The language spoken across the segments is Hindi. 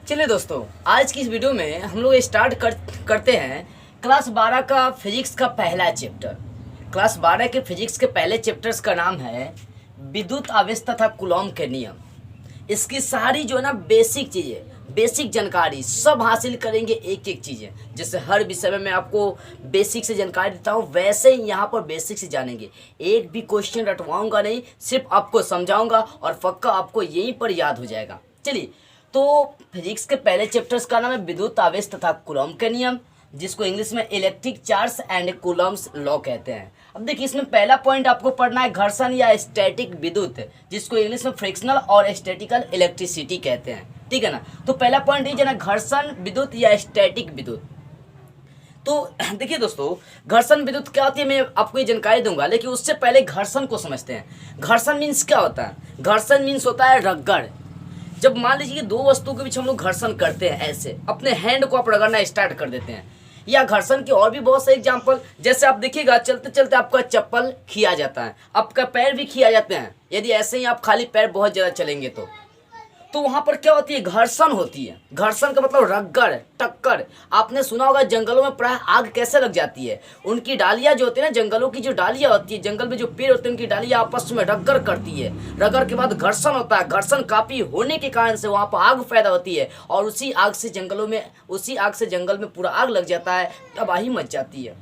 चलिए दोस्तों, आज की इस वीडियो में हम लोग करते हैं क्लास 12 का फिजिक्स का पहला चैप्टर। क्लास 12 के फिजिक्स के पहले चैप्टर्स का नाम है विद्युत आवेश तथा कूलॉम के नियम। इसकी सारी जो है ना बेसिक चीज़ें, बेसिक जानकारी सब हासिल करेंगे, एक एक चीज़ें। जैसे हर विषय में मैं आपको बेसिक से जानकारी देता हूँ, वैसे ही यहाँ पर बेसिक से जानेंगे। एक भी क्वेश्चन रटवाऊंगा नहीं, सिर्फ आपको समझाऊंगा और पक्का आपको यहीं पर याद हो जाएगा। चलिए, तो फिजिक्स के पहले चैप्टर्स का नाम है विद्युत आवेश तथा कूलॉम के नियम, जिसको इंग्लिश में electric charge and Coulomb's law कहते हैं। अब देखिए, इसमें पहला पॉइंट आपको पढ़ना है घर्षण या स्टैटिक विद्युत, जिसको इंग्लिश में फ्रिक्शनल और स्टैटिकल इलेक्ट्रिसिटी कहते हैं। ठीक है ना। तो पहला पॉइंट ये ना, घर्षण विद्युत या स्टैटिक विद्युत। तो देखिए दोस्तों, घर्षण विद्युत क्या होती है मैं आपको ये जानकारी दूंगा, लेकिन उससे पहले घर्षण को समझते हैं। घर्षण मीन्स क्या होता है? घर्षण मीन्स होता है रगड़। जब मान लीजिए कि दो वस्तुओं के बीच हम लोग घर्षण करते हैं, ऐसे अपने हैंड को आप रगड़ना स्टार्ट कर देते हैं। या घर्षण के और भी बहुत से एग्जाम्पल, जैसे आप देखिएगा चलते चलते आपका चप्पल खिया जाता है, आपका पैर भी खिया जाते हैं, यदि ऐसे ही आप खाली पैर बहुत ज़्यादा चलेंगे तो वहां पर क्या होती है? घर्षण होती है। घर्षण का मतलब रगड़, टक्कर। आपने सुना होगा जंगलों में प्राय आग कैसे लग जाती है? उनकी डालियां जो होती है ना, जंगलों की जो डालियां होती है, जंगल में जो पेड़ होते हैं उनकी डालियां आपस में रगड़ करती है। रगड़ के बाद घर्षण होता है। घर्षण काफी होने के कारण से वहां पर आग पैदा होती है और उसी आग से जंगल में पूरा आग लग जाता है, तबाही मच जाती है।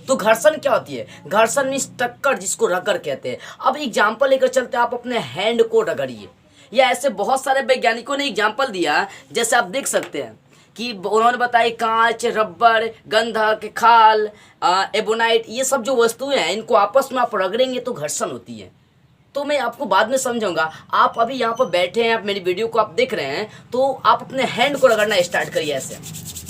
तो घर्षण क्या होती है? घर्षण मीन्स टक्कर, जिसको रगड़ कहते हैं। अब एग्जाम्पल लेकर चलते हैं, आप अपने हैंड को रगड़िए। या ऐसे बहुत सारे वैज्ञानिकों ने एग्जाम्पल दिया, जैसे आप देख सकते हैं कि उन्होंने बताया कांच, रबर, गंधक, खाल, एबोनाइट, ये सब जो वस्तुएं हैं, इनको आपस में आप रगड़ेंगे तो घर्षण होती है। तो मैं आपको बाद में समझाऊंगा। आप अभी यहाँ पर बैठे हैं, आप मेरी वीडियो को आप देख रहे हैं, तो आप अपने हैंड को रगड़ना स्टार्ट करिए। ऐसे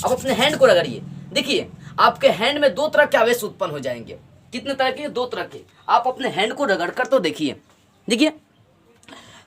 आप अपने हैंड को रगड़िए। देखिए, आपके हैंड में दो तरह के आवेश उत्पन्न हो जाएंगे। कितने तरह के? दो तरह के। आप अपने हैंड को रगड़ कर तो देखिए। देखिए,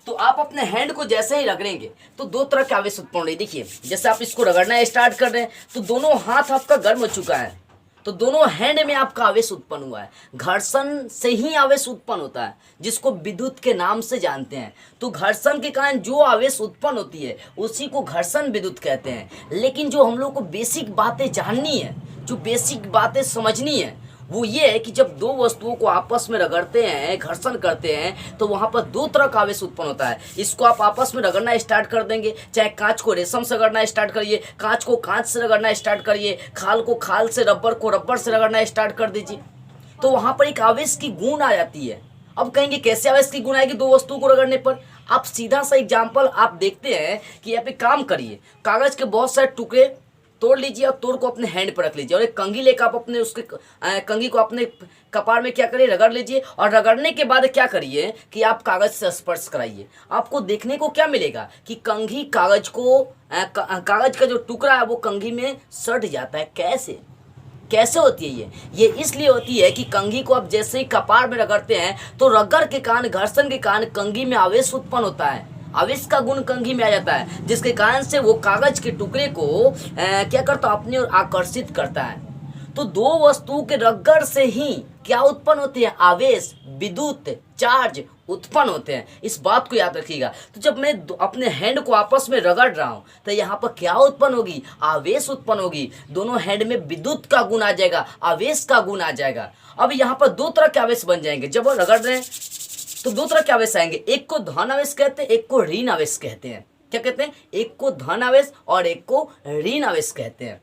तो आप अपने हैंड को जैसे ही रगड़ेंगे तो दो तरह के आवेश उत्पन्न हो रही। देखिए, जैसे आप इसको रगड़ना स्टार्ट कर रहे हैं तो दोनों हाथ आपका गर्म हो चुका है, तो दोनों हैंड में आपका आवेश उत्पन्न हुआ है। घर्षण से ही आवेश उत्पन्न होता है, जिसको विद्युत के नाम से जानते हैं। तो घर्षण के कारण जो आवेश उत्पन्न होती है उसी को घर्षण विद्युत कहते हैं। लेकिन जो हम लोग को बेसिक बातें जाननी है, जो बेसिक बातें समझनी है, वो ये है कि जब दो वस्तुओं को आपस में रगड़ते हैं, घर्षण करते हैं, तो वहां पर दो तरह का आवेश उत्पन्न होता है। इसको आप आपस में रगड़ना स्टार्ट कर देंगे, चाहे कांच को रेशम से रगड़ना स्टार्ट करिए, कांच को कांच से रगड़ना स्टार्ट करिए, खाल को खाल से, रबर को रबर से रगड़ना स्टार्ट कर दीजिए, तो वहां पर एक आवेश की गुण आ जाती है। अब कहेंगे कैसे आवेश की गुण आएगी दो वस्तुओं को रगड़ने पर? आप सीधा सा एग्जाम्पल आप देखते हैं कि यहाँ पे काम करिए, कागज के बहुत सारे टुकड़े तोड़ लीजिए और तोड़ को अपने हैंड पर रख लीजिए, और एक कंघी लेकर आप अपने उसके कंघी को अपने कपार में क्या करिए? रगड़ लीजिए। और रगड़ने के बाद क्या करिए कि आप कागज से स्पर्श कराइए। आपको देखने को क्या मिलेगा कि कंघी कागज को कागज का जो टुकड़ा है वो कंघी में सट जाता है। कैसे होती है ये इसलिए होती है कि कंघी को आप जैसे ही कपार में रगड़ते हैं तो रगड़ के कारण, घर्षण के कारण कंघी में आवेश उत्पन्न होता है। आवेश का गुण कंघी में आ जाता है, जिसके कारण से वो कागज के टुकड़े को क्या करता है? अपनी ओर आकर्षित करता है। तो दो वस्तुओं के रगड़ से ही क्या उत्पन्न होते हैं? आवेश, विद्युत चार्ज उत्पन्न होते हैं। इस बात को याद रखिएगा। तो जब मैं अपने हैंड को आपस में रगड़ रहा हूं तो यहाँ पर क्या उत्पन्न होगी? आवेश उत्पन्न होगी। दोनों हैंड में विद्युत का गुण आ जाएगा, आवेश का गुण आ जाएगा। अब यहाँ पर दो तरह के आवेश बन जाएंगे। जब वो रगड़ रहे हैं तो दो तरह के आवेश आएंगे, एक को धन आवेश कहते हैं, एक को ऋण आवेश कहते हैं। क्या कहते हैं? एक को धन आवेश और एक को ऋण आवेश कहते हैं।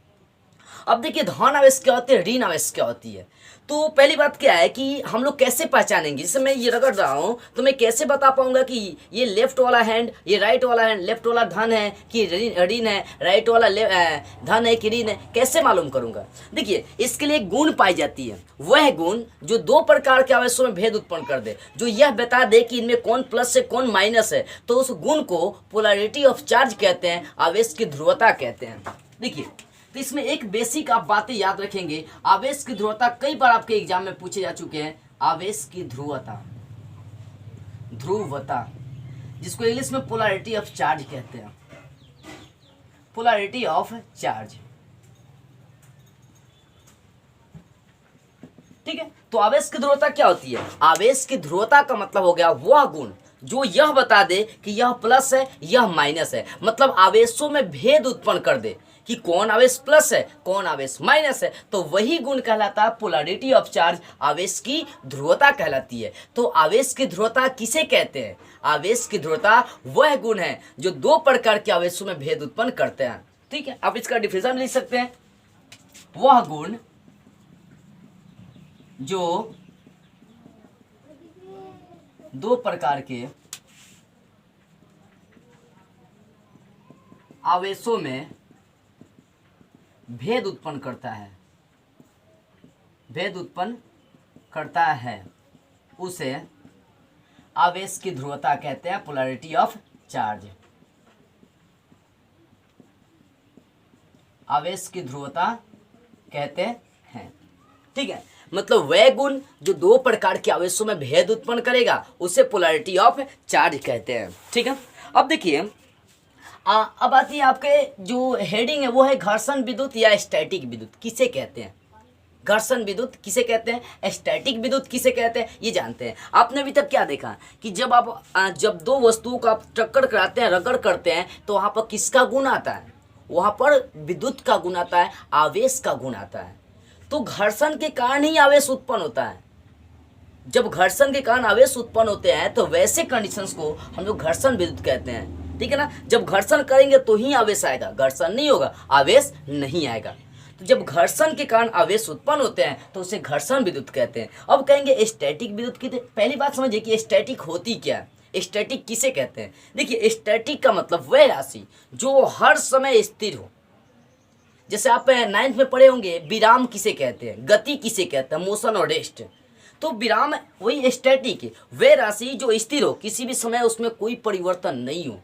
अब देखिए, धन आवेश क्या होती है, ऋण आवेश क्या होती है। तो पहली बात क्या है कि हम लोग कैसे पहचानेंगे? जैसे मैं ये रगड़ रहा हूँ तो मैं कैसे बता पाऊंगा कि ये लेफ्ट वाला हैंड, ये राइट वाला हैंड, लेफ्ट वाला धन है कि ऋण है, राइट वाला धन है कि ऋण है? कैसे मालूम करूंगा? देखिए, इसके लिए गुण पाई जाती है। वह गुण जो दो प्रकार के आवेशों में भेद उत्पन्न कर दे, जो यह बता दे कि इनमें कौन प्लस है कौन माइनस है, तो उस गुण को पोलैरिटी ऑफ चार्ज कहते हैं, आवेश की ध्रुवता कहते हैं। देखिए, तो इसमें एक बेसिक आप बातें याद रखेंगे। आवेश की ध्रुवता कई बार आपके एग्जाम में पूछे जा चुके हैं। आवेश की ध्रुवता जिसको इंग्लिश में पोलैरिटी ऑफ चार्ज कहते हैं। पोलैरिटी ऑफ चार्ज, ठीक है। तो आवेश की ध्रुवता क्या होती है? आवेश की ध्रुवता का मतलब हो गया वह गुण जो यह बता दे कि यह प्लस है यह माइनस है, मतलब आवेशों में भेद उत्पन्न कर दे कि कौन आवेश प्लस है कौन आवेश माइनस है, तो वही गुण कहलाता है पोलैरिटी ऑफ चार्ज, आवेश की ध्रुवता कहलाती है। तो आवेश की ध्रुवता किसे कहते हैं? आवेश की ध्रुवता वह गुण है जो दो प्रकार के आवेशों में भेद उत्पन्न करते हैं। ठीक है, आप इसका डिफिनेशन लिख सकते हैं, वह गुण जो दो प्रकार के आवेशों में भेद उत्पन्न करता है, भेद उत्पन्न करता है, उसे आवेश की ध्रुवता कहते हैं, पोलैरिटी ऑफ चार्ज। आवेश की ध्रुवता कहते हैं। ठीक है, मतलब वह गुण जो दो प्रकार के आवेशों में भेद उत्पन्न करेगा उसे पोलैरिटी ऑफ चार्ज कहते हैं। ठीक है, अब देखिए अब आती है आपके जो हेडिंग है वो है घर्षण विद्युत या स्टैटिक विद्युत किसे कहते हैं? घर्षण विद्युत किसे कहते हैं, स्टैटिक विद्युत किसे कहते हैं, ये जानते हैं। आपने अभी तक क्या देखा कि जब दो वस्तुओं का आप टक्कर कराते हैं, रगड़ करते हैं, तो वहाँ पर किसका गुण आता है? वहाँ पर विद्युत का गुण आता है, आवेश का गुण आता है। तो घर्षण के कारण ही आवेश उत्पन्न होता है। जब घर्षण के कारण आवेश उत्पन्न होते हैं तो वैसे कंडीशंस को हम लोग घर्षण विद्युत कहते हैं। ठीक है ना, जब घर्षण करेंगे तो ही आवेश आएगा, घर्षण नहीं होगा आवेश नहीं आएगा। तो जब घर्षण के कारण आवेश उत्पन्न होते हैं तो उसे घर्षण विद्युत कहते हैं। अब कहेंगे स्टैटिक विद्युत की, पहली बात समझिए कि स्टैटिक होती क्या है, स्टैटिक किसे कहते हैं? देखिए स्टैटिक का मतलब वह राशि जो हर समय स्थिर हो। जैसे आप 9th में पढ़े होंगे विराम किसे कहते हैं, गति किसे कहते हैं, मोशन और रेस्ट। तो विराम वही स्टैटिक है, वह राशि जो स्थिर हो, किसी भी समय उसमें कोई परिवर्तन नहीं हो।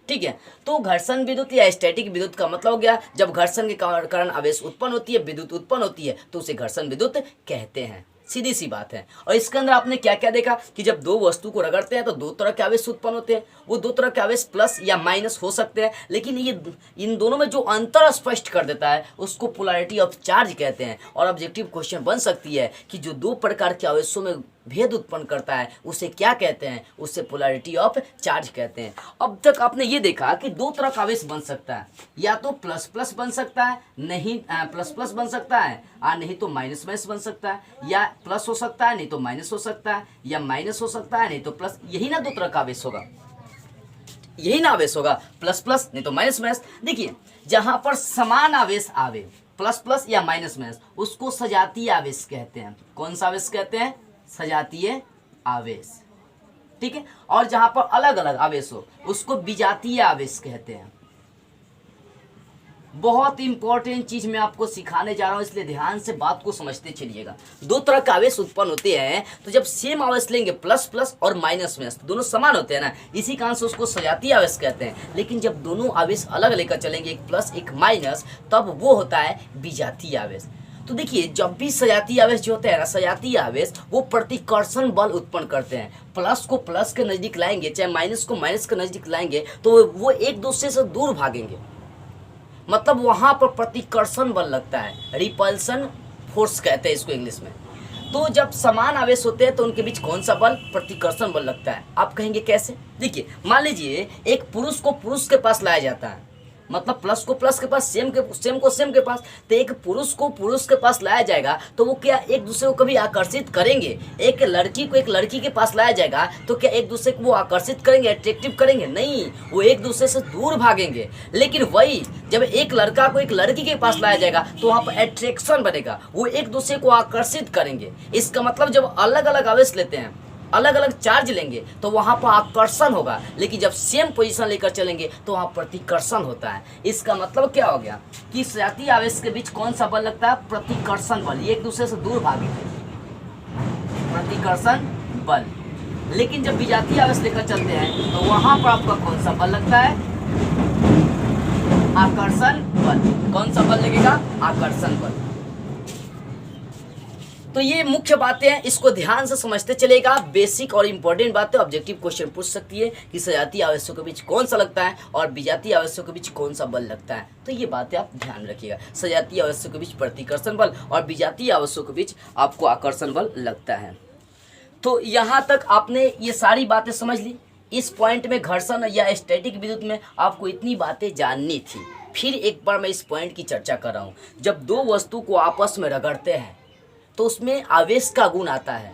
ठीक है, तो घर्षण विद्युत या स्टैटिक विद्युत का मतलब हो गया जब घर्षण के कारण आवेश उत्पन्न होती है, विद्युत उत्पन्न होती है, तो उसे घर्षण विद्युत कहते हैं। सीधी सी बात है। और इसके अंदर आपने क्या क्या देखा कि जब दो वस्तु को रगड़ते हैं तो दो तरह के आवेश उत्पन्न होते हैं। वो दो तरह के आवेश प्लस या माइनस हो सकते हैं, लेकिन ये इन दोनों में जो अंतर स्पष्ट कर देता है उसको पोलैरिटी ऑफ चार्ज कहते हैं। और ऑब्जेक्टिव क्वेश्चन बन सकती है कि जो दो प्रकार के आवेशों में भेद उत्पन्न करता है उसे क्या कहते हैं, उसे पोलैरिटी ऑफ चार्ज कहते हैं। अब तक आपने ये देखा कि दो तरह का आवेश बन सकता है, या तो प्लस प्लस बन सकता है, नहीं प्लस प्लस बन सकता है, नहीं तो माइनस माइनस बन सकता है, या प्लस हो सकता है नहीं तो माइनस हो सकता है, या माइनस हो सकता है नहीं तो प्लस। यही ना दो तरह का आवेश होगा, यही ना आवेश होगा, प्लस प्लस नहीं तो माइनस माइनस। देखिए जहां पर समान आवेश आवे, प्लस प्लस या माइनस माइनस, उसको सजातीय आवेश कहते हैं। कौन सा आवेश कहते हैं? सजातीय आवेश। ठीक है, और जहां पर अलग अलग आवेश हो उसको विजातीय आवेश कहते हैं। बहुत इंपॉर्टेंट चीज मैं आपको सिखाने जा रहा हूं, इसलिए ध्यान से बात को समझते चलिएगा। दो तरह के आवेश उत्पन्न होते हैं, तो जब सेम आवेश लेंगे प्लस प्लस और माइनस माइनस, दोनों समान होते हैं ना, इसी कारण से उसको सजातीय आवेश कहते हैं। लेकिन जब दोनों आवेश अलग लेकर चलेंगे, एक प्लस एक माइनस, तब वो होता है विजातीय आवेश। तो देखिए जब भी सजातीय आवेश जो होते हैं ना, सजातीय आवेश वो प्रतिकर्षण बल उत्पन्न करते हैं। प्लस को प्लस के नजदीक लाएंगे, चाहे माइनस को माइनस के नजदीक लाएंगे, तो वो एक दूसरे से दूर भागेंगे। मतलब वहां पर प्रतिकर्षण बल लगता है, रिपल्सन फोर्स कहते हैं इसको इंग्लिश में। तो जब समान आवेश होते हैं तो उनके बीच कौन सा बल? प्रतिकर्षण बल लगता है। आप कहेंगे कैसे? देखिए मान लीजिए एक पुरुष को पुरुष के पास लाया जाता है, मतलब प्लस को प्लस के पास, सेम को सेम के पास। तो एक पुरुष को पुरुष के पास लाया जाएगा तो वो क्या एक दूसरे को कभी आकर्षित करेंगे? एक लड़की को एक लड़की के पास लाया जाएगा तो क्या एक दूसरे को वो आकर्षित करेंगे, अट्रैक्टिव करेंगे? नहीं, वो एक दूसरे से दूर भागेंगे। लेकिन वही जब एक लड़का को एक लड़की के पास लाया जाएगा तो वहाँ पर अट्रैक्शन बनेगा, वो एक दूसरे को आकर्षित करेंगे। इसका मतलब जब अलग अलग आवेश लेते हैं, अलग अलग चार्ज लेंगे तो वहां पर आकर्षण होगा, लेकिन जब सेम पोजीशन लेकर चलेंगे तो वहां प्रतिकर्षण होता है। इसका मतलब क्या हो गया कि सजातीय आवेश के बीच कौन सा बल लगता है? प्रतिकर्षण बल। ये एक दूसरे से दूर भागेंगे, प्रतिकर्षण बल। लेकिन जब विजातीय आवेश लेकर चलते हैं तो वहां पर आपका कौन सा बल लगता है? आकर्षण बल। कौन सा बल लगेगा? आकर्षण बल। तो ये मुख्य बातें हैं, इसको ध्यान से समझते चलेगा। बेसिक और इंपॉर्टेंट बातें ऑब्जेक्टिव क्वेश्चन पूछ सकती है कि सजातीय आवेशों के बीच कौन सा लगता है और विजातीय आवेशों के बीच कौन सा बल लगता है। तो ये बातें आप ध्यान रखिएगा। सजातीय आवेशों के बीच प्रतिकर्षण बल और विजातीय आवेशों के बीच आपको आकर्षण बल लगता है। तो यहाँ तक आपने ये सारी बातें समझ ली। इस पॉइंट में घर्षण या स्टैटिक विद्युत में आपको इतनी बातें जाननी थी। फिर एक बार मैं इस पॉइंट की चर्चा कर रहा हूँ। जब दो वस्तु को आपस में रगड़ते हैं तो उसमें आवेश का गुण आता है,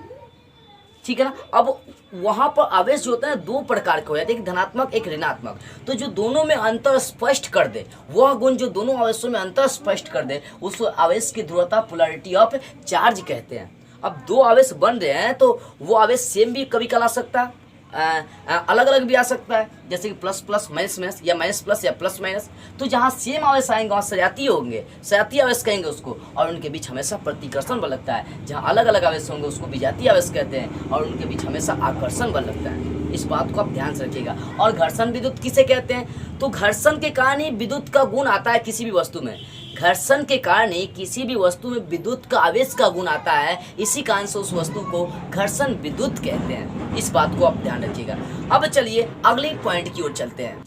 ठीक है ना। अब वहाँ पर आवेश जो होता है दो प्रकार के हो जाते हैं, एक धनात्मक एक ऋणात्मक। तो जो दोनों में अंतर स्पष्ट कर दे, वह गुण जो दोनों आवेशों में अंतर स्पष्ट कर दे, उस आवेश की ध्रुवता पोलैरिटी ऑफ चार्ज कहते हैं। अब दो आवेश बन रहे हैं तो वो आवेश सेम भी कभी कल आ सकता है, अलग अलग भी आ सकता है, जैसे कि प्लस प्लस माइनस माइनस या माइनस प्लस या प्लस माइनस। तो जहाँ सेम आवेश आएंगे वहाँ सजातीय होंगे, सजातीय आवेश कहेंगे उसको, और उनके बीच हमेशा प्रतिकर्षण बल लगता है। जहाँ अलग अलग आवेश होंगे उसको विजातीय आवेश कहते हैं, और उनके बीच हमेशा आकर्षण बल लगता है। इस बात को आप ध्यान से रखिएगा। और घर्षण विद्युत किसे कहते हैं? तो घर्षण के कारण ही विद्युत का गुण आता है किसी भी वस्तु में। घर्षण के कारण ही किसी भी वस्तु में विद्युत का आवेश का गुण आता है, इसी कारण से उस वस्तु को घर्षण विद्युत कहते हैं। इस बात को आप ध्यान रखिएगा। अब चलिए अगले पॉइंट की ओर चलते हैं।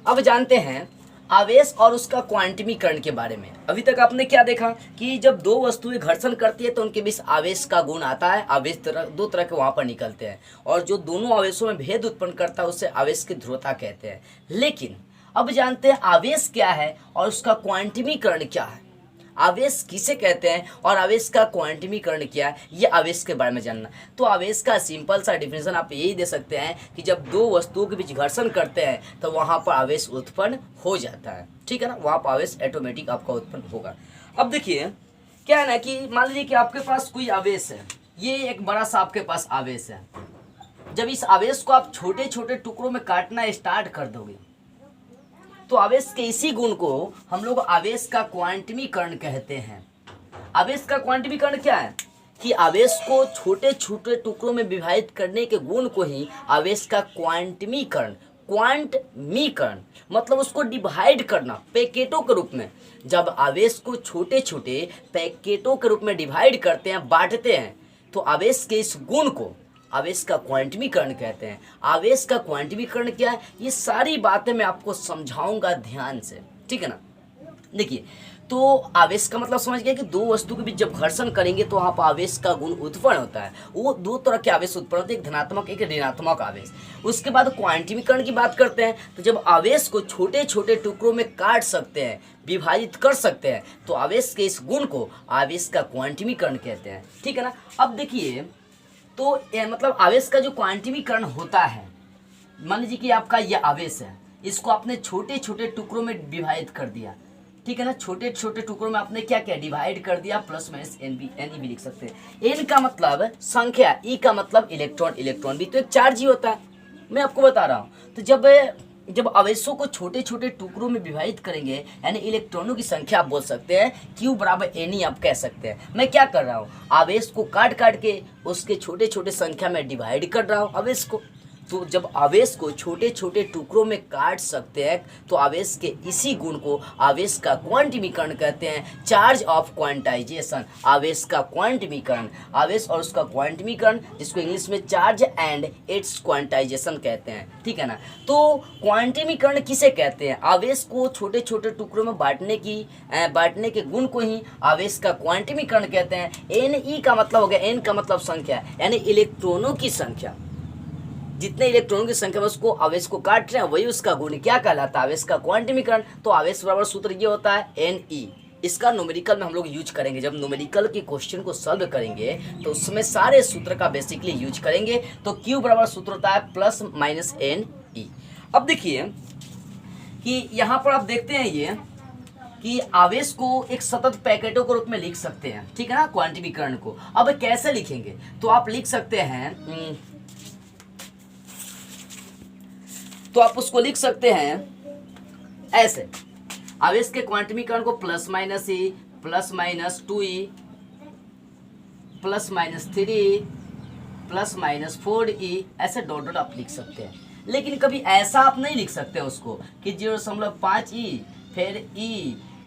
अब जानते हैं आवेश और उसका क्वांटमीकरण के बारे में। अभी तक आपने क्या देखा कि जब दो वस्तुएं घर्षण करती है तो उनके बीच आवेश का गुण आता है, आवेश दो तरह के वहाँ पर निकलते हैं, और जो दोनों आवेशों में भेद उत्पन्न करता है उसे आवेश की ध्रुवता कहते हैं। लेकिन अब जानते हैं आवेश क्या है और उसका क्वांटमीकरण क्या है। आवेश किसे कहते हैं और आवेश का क्वांटमीकरण क्या है, ये आवेश के बारे में जानना। तो आवेश का सिंपल सा डिफिनेशन आप यही दे सकते हैं कि जब दो वस्तुओं के बीच घर्षण करते हैं तो वहाँ पर आवेश उत्पन्न हो जाता है, ठीक है ना। वहाँ पर आवेश ऑटोमेटिक आपका उत्पन्न होगा। अब देखिए क्या है ना कि मान लीजिए कि आपके पास कोई आवेश है, ये एक बड़ा सा आपके पास आवेश है। जब इस आवेश को आप छोटे छोटे टुकड़ों में काटना स्टार्ट कर दोगे तो आवेश के इसी गुण को हम लोग आवेश का क्वांटमीकरण कहते हैं। आवेश का क्वांटमीकरण क्या है कि आवेश को छोटे छोटे टुकड़ों में विभाजित करने के गुण को ही आवेश का क्वांटमीकरण, क्वांटमीकरण मतलब उसको डिवाइड करना पैकेटों के रूप में। जब आवेश को छोटे छोटे पैकेटों के रूप में डिवाइड करते हैं, बांटते हैं, तो आवेश के इस गुण को आवेश का क्वांटमीकरण कहते हैं। आवेश का क्वांटमीकरण क्या है, ये सारी बातें मैं आपको समझाऊंगा ध्यान से, ठीक है ना। देखिए, तो आवेश का मतलब समझ गया कि दो वस्तु के बीच जब घर्षण करेंगे तो वहाँ पर आवेश का गुण उत्पन्न होता है। वो दो तरह के आवेश उत्पन्न होते हैं, एक धनात्मक एक ऋणात्मक आवेश। उसके बाद क्वांटमीकरण की बात करते हैं, तो जब आवेश को छोटे छोटे टुकड़ों में काट सकते हैं, विभाजित कर सकते हैं, तो आवेश के इस गुण को आवेश का क्वांटमीकरण कहते हैं, ठीक है ना। अब देखिए, तो मतलब आवेश का जो क्वांटमीकरण होता है, मान लीजिए कि आपका ये आवेश है, इसको आपने छोटे छोटे टुकड़ों में विभाजित कर दिया, ठीक है ना। छोटे छोटे टुकड़ों में आपने क्या किया, डिवाइड कर दिया, प्लस माइनस एन भी लिख सकते हैं। एन का मतलब संख्या, ई का मतलब इलेक्ट्रॉन, इलेक्ट्रॉन भी तो एक चार्ज ही होता है, मैं आपको बता रहा हूँ। तो जब आवेशों को छोटे छोटे टुकड़ों में विभाजित करेंगे, यानी इलेक्ट्रॉनों की संख्या आप बोल सकते हैं, Q बराबर N आप कह सकते हैं। मैं क्या कर रहा हूँ, आवेश को काट काट के उसके छोटे छोटे संख्या में डिवाइड कर रहा हूँ आवेश को। तो जब आवेश को छोटे छोटे टुकड़ों में काट सकते हैं तो आवेश के इसी गुण को आवेश का क्वांटमीकरण कहते हैं, चार्ज ऑफ क्वांटाइजेशन। आवेश का क्वांटमीकरण, आवेश और उसका क्वांटमीकरण, जिसको इंग्लिश में चार्ज एंड इट्स क्वांटाइजेशन कहते हैं, ठीक है ना। तो क्वांटमीकरण किसे कहते हैं, आवेश को छोटे छोटे टुकड़ों में बांटने के गुण को ही आवेश का क्वांटमीकरण कहते हैं। Ne का मतलब हो गया, N का मतलब संख्या, यानी इलेक्ट्रॉनों की संख्या, जितने इलेक्ट्रॉनों की संख्या में उसको आवेश को काट रहे हैं वही उसका गुण क्या कहलाता है, आवेश का क्वांटमीकरण। तो आवेश बराबर सूत्र ये होता है Ne। इसका न्यूमेरिकल में हम लोग यूज करेंगे, जब न्यूमेरिकल के क्वेश्चन को सॉल्व करेंगे तो उसमें सारे सूत्र का बेसिकली यूज करेंगे। तो Q बराबर सूत्र होता है प्लस माइनस Ne। अब देखिए कि यहाँ पर आप देखते हैं ये कि आवेश को एक सतत पैकेटों के रूप में लिख सकते हैं, ठीक है ना, क्वांटमीकरण को। अब कैसे लिखेंगे, तो आप लिख सकते हैं, तो आप उसको लिख सकते हैं ऐसे, आवेश के क्वांटमीकरण को plus minus E, plus minus 2E, plus minus 3E, plus minus 4E, ऐसे डॉट डॉट आप लिख सकते हैं। लेकिन कभी ऐसा आप नहीं लिख सकते उसको कि 0.5E, फिर E,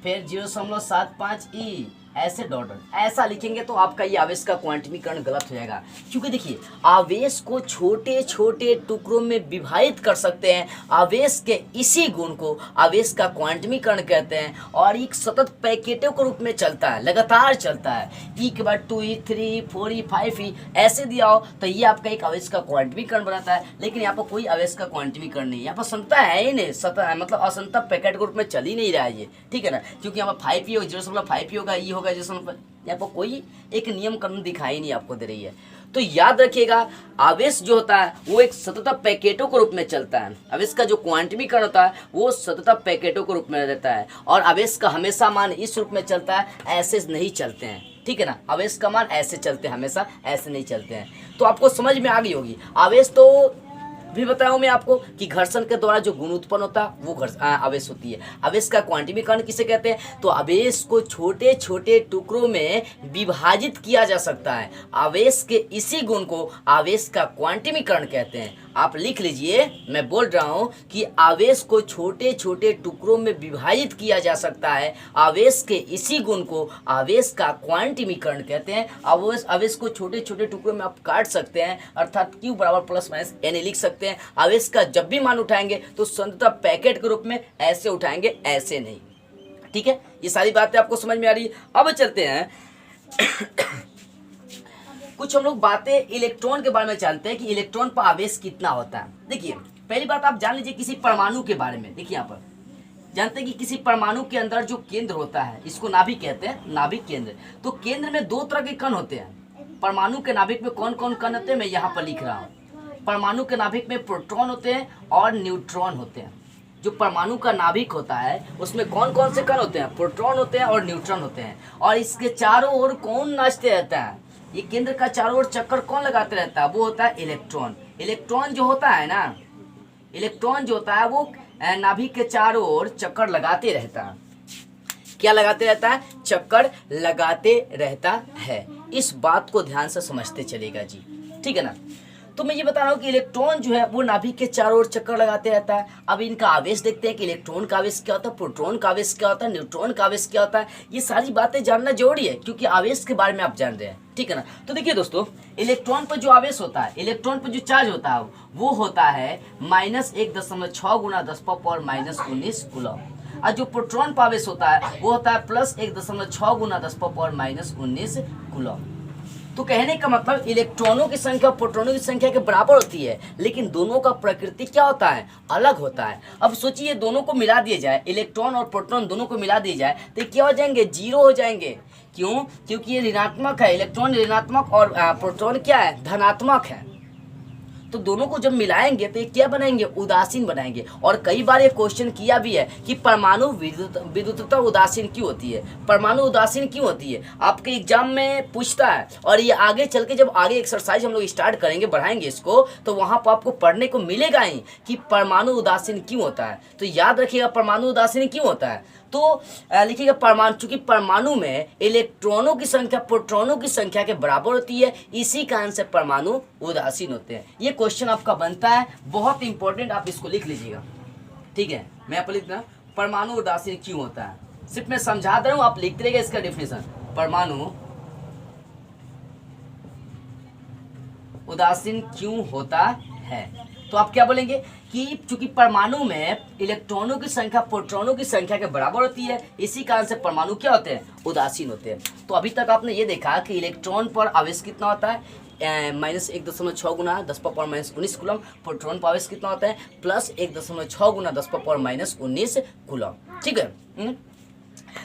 फिर 0.75E, ऐसे डॉट डॉट ऐसा लिखेंगे तो आपका ये आवेश का क्वांटमीकरण गलत हो जाएगा। क्योंकि देखिए आवेश को छोटे छोटे टुकड़ों में विभाजित कर सकते हैं, आवेश के इसी गुण को आवेश का क्वांटमीकरण कहते हैं, और एक सतत पैकेटों के रूप में चलता है, लगातार चलता है। ई के बाद 2e 3e 4e 5e ऐसे दिया हो तो ये आपका एक आवेश का क्वांटमीकरण बनाता है। लेकिन यहाँ पर कोई आवेश का क्वांटमीकरण नहीं, यहाँ पर समता है ही नहीं, सतत मतलब असंतत पैकेट के रूप में चल ही नहीं रहा है ये, ठीक है ना। क्योंकि यहाँ पर 5e होगा 0.5 होगा, ई होगा 0.5, यहाँ पर कोई एक नियम कानून दिखाई नहीं आपको दे रही है। तो याद रखिएगा आवेश जो होता है वो एक सतत पैकेटों के रूप में चलता है, आवेश का जो क्वांटमीकरण होता है वो सतत पैकेटों के रूप में रहता है, और आवेश का हमेशा मान इस रूप में चलता है, ऐसे नहीं चलते हैं, ठीक है ना। आवेश का मान ऐसे चलते हैं, हमेशा ऐसे नहीं चलते हैं। तो आपको समझ में आ गई होगी। आवेश तो भी बताया मैं आपको कि घर्षण के द्वारा जो गुण उत्पन्न होता है वो आवेश होती है। आवेश का क्वांटमीकरण किसे कहते हैं? तो आवेश को छोटे छोटे टुकड़ों में विभाजित किया जा सकता है, आवेश के इसी गुण को आवेश का क्वांटमीकरण कहते हैं। आप लिख लीजिए, मैं बोल रहा हूं कि आवेश को छोटे छोटे टुकड़ों में विभाजित किया जा सकता है, आवेश के इसी गुण को आवेश का क्वांटमीकरण कहते हैं। आवेश को छोटे छोटे टुकड़ों में आप काट सकते हैं, अर्थात Q बराबर प्लस माइनस N लिख सकते हैं। आवेश का जब भी मान उठाएंगे तो स्वतंत्र पैकेट के रूप में ऐसे उठाएंगे, ऐसे नहीं, ठीक है। ये सारी बातें आपको समझ में आ रही है। अब चलते हैं कुछ हम लोग बातें इलेक्ट्रॉन के बारे में जानते हैं कि इलेक्ट्रॉन पर आवेश कितना होता है। देखिए पहली बात आप जान लीजिए किसी परमाणु के बारे में। देखिए यहाँ पर जानते हैं कि किसी परमाणु के अंदर जो केंद्र होता है इसको नाभिक कहते हैं, नाभिक केंद्र। तो केंद्र में दो तरह के कण होते हैं। परमाणु के नाभिक में कौन कौन कण होते हैं मैं यहाँ पर लिख रहा हूँ। परमाणु के नाभिक में प्रोटॉन होते हैं और न्यूट्रॉन होते हैं। जो परमाणु का नाभिक होता है उसमें कौन कौन से कण होते हैं? प्रोटॉन होते हैं और न्यूट्रॉन होते हैं। और इसके चारों ओर कौन नाचते रहता है? ये केंद्र का चारों ओर चक्कर कौन लगाते रहता है? वो होता है इलेक्ट्रॉन। इलेक्ट्रॉन जो होता है ना, इलेक्ट्रॉन जो होता है वो नाभिक के चारों ओर चक्कर लगाते रहता है। क्या लगाते रहता है? चक्कर लगाते रहता है। इस बात को ध्यान से समझते चलेगा जी, ठीक है ना। तो मैं ये बता रहा हूँ कि इलेक्ट्रॉन जो है वो नाभिक के चारों ओर चक्कर लगाते रहता है। अब इनका आवेश देखते हैं कि इलेक्ट्रॉन का आवेश क्या होता है, प्रोटॉन का आवेश क्या होता है, न्यूट्रॉन का आवेश क्या होता है। ये सारी बातें जानना जरूरी है क्योंकि आवेश के बारे में आप जान रहे हैं, ठीक है ना। तो देखिए दोस्तों, इलेक्ट्रॉन पर जो आवेश होता है, इलेक्ट्रॉन पर जो चार्ज होता है वो होता है -1.6 गुना 10⁻⁻19 कूलम। और जो प्रोटॉन पर आवेश होता है वो होता है +1.6 गुना 10⁻⁻19 कूलम। तो कहने का मतलब इलेक्ट्रॉनों की संख्या प्रोटॉनों की संख्या के बराबर होती है, लेकिन दोनों का प्रकृति क्या होता है? अलग होता है। अब सोचिए दोनों को मिला दिया जाए, इलेक्ट्रॉन और प्रोटॉन दोनों को मिला दिया जाए तो क्या हो जाएंगे? 0 हो जाएंगे। क्यों? क्योंकि ये ऋणात्मक है, इलेक्ट्रॉन ऋणात्मक और प्रोटॉन क्या है? धनात्मक है। तो दोनों को जब मिलाएंगे तो ये क्या बनाएंगे? उदासीन बनाएंगे। और कई बार ये क्वेश्चन किया भी है कि परमाणु विद्युतता उदासीन क्यों होती है, परमाणु उदासीन क्यों होती है, आपके एग्जाम में पूछता है। और ये आगे चल के जब आगे एक्सरसाइज हम लोग स्टार्ट करेंगे, बढ़ाएंगे इसको, तो वहाँ पर आपको पढ़ने को मिलेगा ही कि परमाणु उदासीन क्यों होता है। तो याद रखिएगा परमाणु उदासीन क्यों होता है। तो लिखिएगा परमाणु, चूंकि परमाणु में इलेक्ट्रॉनों की संख्या प्रोटॉनों की संख्या के बराबर होती है, इसी कारण से परमाणु उदासीन होते हैं। ये क्वेश्चन आपका बनता है, बहुत इंपॉर्टेंट, आप इसको लिख लीजिएगा, ठीक है। मैं आप लिख रहा हूं परमाणु उदासीन क्यों होता है, सिर्फ मैं समझा दे रहा हूं, आप लिखते रहिएगा इसका डेफिनेशन। परमाणु उदासीन क्यों होता है, तो आप क्या बोलेंगे कि चूंकि परमाणु में इलेक्ट्रॉनों की संख्या प्रोटॉनों की संख्या के बराबर होती है, इसी कारण से परमाणु क्या होते हैं? उदासीन होते हैं। तो अभी तक आपने ये देखा कि इलेक्ट्रॉन पर आवेश कितना होता है? -1.6 गुना 10⁻⁻19 कूलम। प्रोटॉन पर आवेश कितना होता है? +1.6 गुना 10⁻⁻19 कूलम, ठीक है।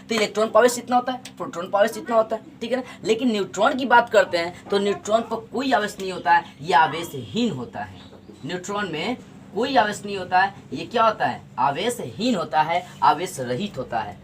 तो इलेक्ट्रॉन पर आवेश इतना होता है, प्रोटॉन पर आवेश इतना होता है, ठीक है ना। लेकिन न्यूट्रॉन की बात करते हैं तो न्यूट्रॉन पर कोई आवेश नहीं होता है, यह आवेशहीन होता है। न्यूट्रॉन में कोई आवेश नहीं होता है, ये क्या होता है? आवेशहीन होता है, आवेश रहित होता है,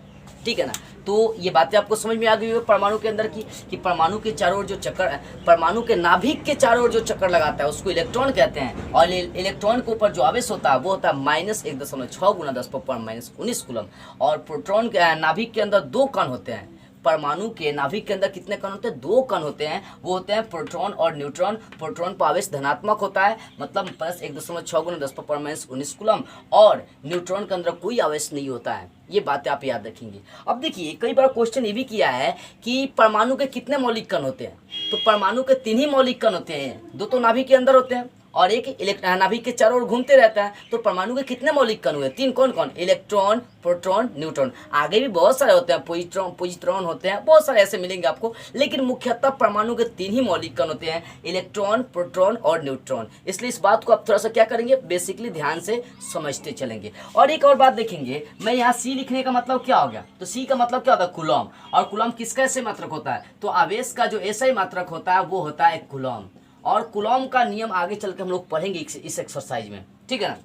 ठीक है ना। तो ये बातें आपको समझ में आ गई है परमाणु के अंदर की कि परमाणु के चारों ओर जो चक्कर, परमाणु के नाभिक के चारों ओर जो चक्कर लगाता है उसको इलेक्ट्रॉन कहते हैं। और इलेक्ट्रॉन के ऊपर जो आवेश होता है वो होता है -1.6 गुना 10⁻⁻19 कूलम। और प्रोटॉन के नाभिक के अंदर दो कण होते हैं, परमाणु के नाभिक के अंदर कितने कण होते हैं? 2 कण होते हैं, वो होते हैं प्रोटॉन और न्यूट्रॉन। प्रोटॉन पर आवेश धनात्मक होता है, मतलब प्लस 1.6 × 10⁻⁻19 कूलम, और न्यूट्रॉन के अंदर कोई आवेश नहीं होता है। ये बातें आप याद रखेंगे। अब देखिए कई बार क्वेश्चन ये भी किया है कि परमाणु के कितने मौलिक कण होते हैं, तो परमाणु के 3 ही मौलिक कण होते हैं, 2 तो नाभिक के अंदर होते हैं और एक नाभिक के चारों ओर घूमते रहता है। तो परमाणु के कितने मौलिक कण हुए? 3। कौन कौन? Electron, proton, neutron. आगे भी बहुत सारे होते हैं, पॉजिट्रॉन होते हैं, बहुत सारे ऐसे मिलेंगे आपको, लेकिन मुख्यतः परमाणु के 3 ही मौलिक कण होते हैं, इलेक्ट्रॉन, प्रोटॉन और न्यूट्रॉन। इसलिए इस बात को आप थोड़ा सा क्या करेंगे, बेसिकली ध्यान से समझते चलेंगे। और एक और बात देखेंगे, मैं यहाँ सी लिखने का मतलब क्या हो गया? तो सी का मतलब क्या होता है? कूलम। और कूलम किसका ऐसे मात्रक होता है? तो आवेश का जो ऐसा ही मात्रक होता है वो होता है कूलम। और कूलम का नियम आगे चल के हम लोग पढ़ेंगे इस एक्सरसाइज में, ठीक है ना।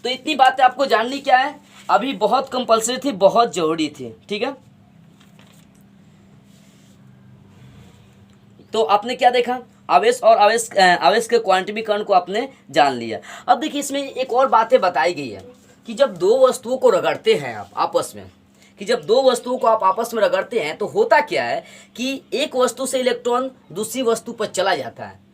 तो इतनी बातें आपको जाननी क्या है, अभी बहुत कंपलसरी थी, बहुत जरूरी थी, ठीक है। तो आपने क्या देखा? आवेश और आवेश के क्वांटिमीकरण को आपने जान लिया। अब देखिए इसमें एक और बातें बताई गई है कि जब 2 वस्तुओं को रगड़ते हैं आप आपस में, कि जब 2 वस्तुओं को आप आपस में रगड़ते हैं तो होता क्या है कि एक वस्तु से इलेक्ट्रॉन दूसरी वस्तु पर चला जाता है।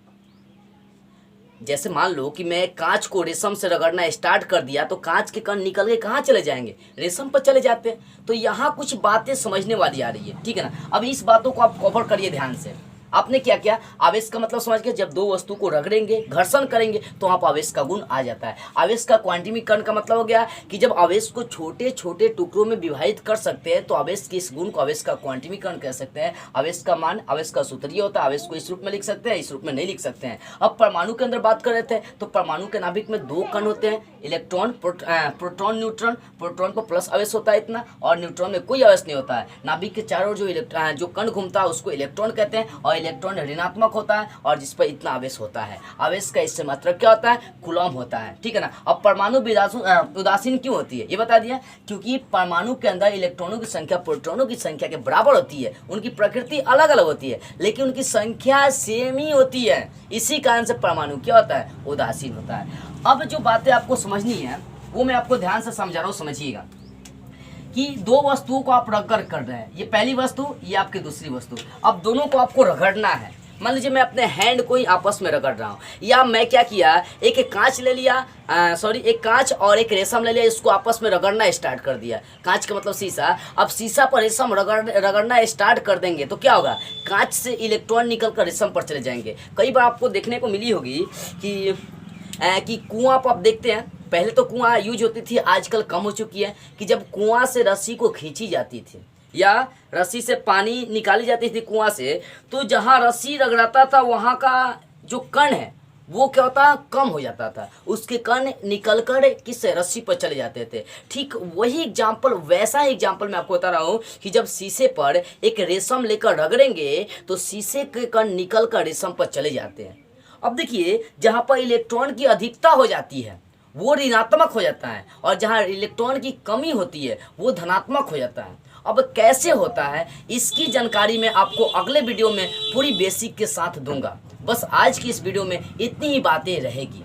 जैसे मान लो कि मैं कांच को रेशम से रगड़ना स्टार्ट कर दिया, तो कांच के कण निकल के कहाँ चले जाएंगे? रेशम पर चले जाते हैं। तो यहाँ कुछ बातें समझने वाली आ रही है, ठीक है ना। अब इस बातों को आप कवर करिए ध्यान से। आपने क्या किया? आवेश का मतलब समझ के, जब 2 वस्तु को रगड़ेंगे, घर्षण करेंगे, तो वहाँ पर आवेश का गुण आ जाता है। आवेश का क्वांटिमीकरण का मतलब हो गया कि जब आवेश को छोटे छोटे टुकड़ों में विभाजित कर सकते हैं तो आवेश के इस गुण को आवेश का क्वांटिमीकरण कह सकते हैं। आवेश का मान, आवेश का सूत्र ये होता है। आवेश को इस रूप में लिख सकते हैं, इस रूप में नहीं लिख सकते हैं। अब परमाणु के अंदर बात कर रहे थे, तो परमाणु के नाभिक में 2 कण होते हैं, इलेक्ट्रॉन, प्रोटॉन, न्यूट्रॉन। प्रोटॉन पर प्लस आवेश होता है इतना, और न्यूट्रॉन में कोई आवेश नहीं होता है। नाभिक के चारों जो कण घूमता है उसको इलेक्ट्रॉन कहते हैं, और इलेक्ट्रॉन ऋणात्मक होता है और जिस पर इतना आवेश होता है। आवेश का इससे मात्रक क्या होता है? कूलम होता है, ठीक है ना। अब परमाणु उदासीन क्यों होती है ये बता दिया, क्योंकि परमाणु के अंदर इलेक्ट्रॉनों की संख्या प्रोटॉनों की संख्या के बराबर होती है। उनकी प्रकृति अलग अलग होती है लेकिन उनकी संख्या सेम ही होती है। इसी कारण से परमाणु क्या होता है? उदासीन होता है। अब जो बातें आपको समझनी है वो मैं आपको ध्यान से समझा रहा हूँ, समझिएगा कि 2 वस्तुओं को आप रगड़ कर रहे हैं, ये पहली वस्तु, ये आपकी दूसरी वस्तु। अब दोनों को आपको रगड़ना है। मान लीजिए मैं अपने हैंड को ही आपस में रगड़ रहा हूँ, या मैं क्या किया, एक कांच ले लिया, एक कांच और एक रेशम ले लिया, इसको आपस में रगड़ना स्टार्ट कर दिया। कांच का मतलब शीशा। अब शीशा पर रेशम रगड़ना स्टार्ट कर देंगे तो क्या होगा? कांच से इलेक्ट्रॉन निकल कर रेशम पर चले जाएंगे। कई बार आपको देखने को मिली होगी कि कुआं पर आप देखते हैं, पहले तो कुआं यूज होती थी, आजकल कम हो चुकी है, कि जब कुआं से रस्सी को खींची जाती थी या रस्सी से पानी निकाली जाती थी कुआं से, तो जहां रस्सी रगड़ाता था वहां का जो कण है वो क्या होता? कम हो जाता था, उसके कण निकलकर किस रस्सी पर चले जाते थे। ठीक वही एग्जाम्पल, वैसा ही एग्जाम्पल मैं आपको बता रहा हूँ कि जब शीशे पर एक रेशम लेकर रगड़ेंगे तो शीशे के कण निकल कर रेशम पर चले जाते हैं। अब देखिए जहाँ पर इलेक्ट्रॉन की अधिकता हो जाती है वो ऋणात्मक हो जाता है, और जहाँ इलेक्ट्रॉन की कमी होती है वो धनात्मक हो जाता है। अब कैसे होता है इसकी जानकारी मैं आपको अगले वीडियो में पूरी बेसिक के साथ दूंगा। बस आज की इस वीडियो में इतनी ही बातें रहेगी।